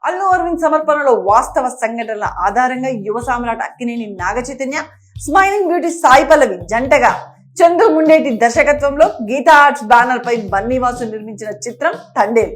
అల్లు అరవింద్ సమర్పణలో వాస్తవ సంఘటనల ఆధారంగా యువ సామ్రాట్ అక్కినేని నాగ చైతన్య, స్మైలింగ్ బ్యూటీ సాయి పల్లవి జంటగా చందు ముండేటి దర్శకత్వంలో గీతా ఆర్ట్స్ బ్యానర్ పై బన్నీవాసు నిర్మించిన చిత్రం తండేల్.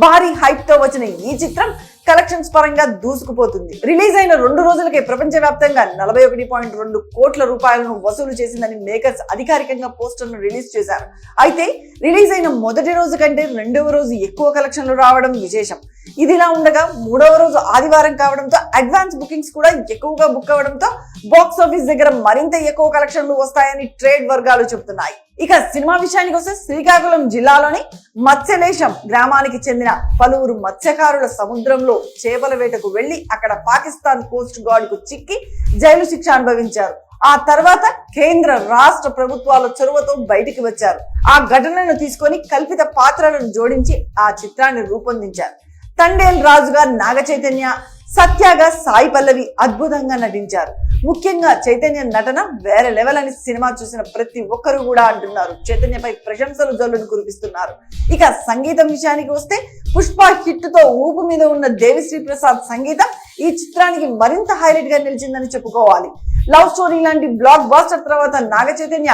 భారీ హైప్ తో వచ్చిన ఈ చిత్రం కలెక్షన్స్ పరంగా దూసుకుపోతుంది. రిలీజ్ అయిన 2 రోజులకే ప్రపంచవ్యాప్తంగా 41.2 కోట్ల రూపాయలను వసూలు చేసిందని మేకర్స్ అధికారికంగా పోస్టర్ ను రిలీజ్ చేశారు. అయితే రిలీజ్ అయిన మొదటి రోజు కంటే 2వ రోజు ఎక్కువ కలెక్షన్లు రావడం విశేషం. ఇదిలా ఉండగా 3వ రోజు ఆదివారం కావడంతో అడ్వాన్స్ బుకింగ్స్ కూడా ఎక్కువగా బుక్ అవడంతో బాక్స్ ఆఫీస్ దగ్గర మరింత ఎక్కువ కలెక్షన్లు వస్తాయని ట్రేడ్ వర్గాలు చెబుతున్నాయి. ఇక సినిమా విషయానికి వస్తే శ్రీకాకుళం జిల్లాలోని మత్స్యలేశం గ్రామానికి చెందిన పలువురు మత్స్యకారుల సముద్రంలో చేపల వేటకు వెళ్లి అక్కడ పాకిస్తాన్ కోస్ట్ గార్డ్ కు చిక్కి జైలు శిక్ష అనుభవించారు. ఆ తర్వాత కేంద్ర రాష్ట్ర ప్రభుత్వాల చొరవతో బయటికి వచ్చారు. ఆ ఘటనను తీసుకొని కల్పిత పాత్రలను జోడించి ఆ చిత్రాన్ని రూపొందించారు. తండేల్ రాజుగా నాగ చైతన్య, సత్యగా సాయి పల్లవి అద్భుతంగా నటించారు. ముఖ్యంగా చైతన్య నటన వేరే లెవెల్ అని సినిమా చూసిన ప్రతి ఒక్కరు కూడా అంటున్నారు. చైతన్యపై ప్రశంసలు జల్లును కురిపిస్తున్నారు. ఇక సంగీతం విషయానికి వస్తే పుష్ప హిట్ తో ఊపు మీద ఉన్న దేవిశ్రీ ప్రసాద్ సంగీతం ఈ చిత్రానికి మరింత హైలైట్ గా నిలిచిందని చెప్పుకోవాలి. లవ్ స్టోరీ లాంటి బ్లాక్ బాస్టర్ తర్వాత నాగ చైతన్య,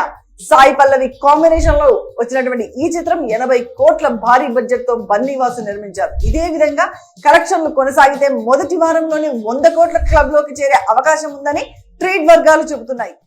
సాయి పల్లవి కాంబినేషన్ లో వచ్చినటువంటి ఈ చిత్రం 80 కోట్ల భారీ బడ్జెట్ తో బన్నీవాసు నిర్మించారు. ఇదే విధంగా కలెక్షన్లు కొనసాగితే మొదటి వారంలోనే 100 కోట్ల క్లబ్ లోకి చేరే అవకాశం ఉందని ట్రేడ్ వర్గాలు చెబుతున్నాయి.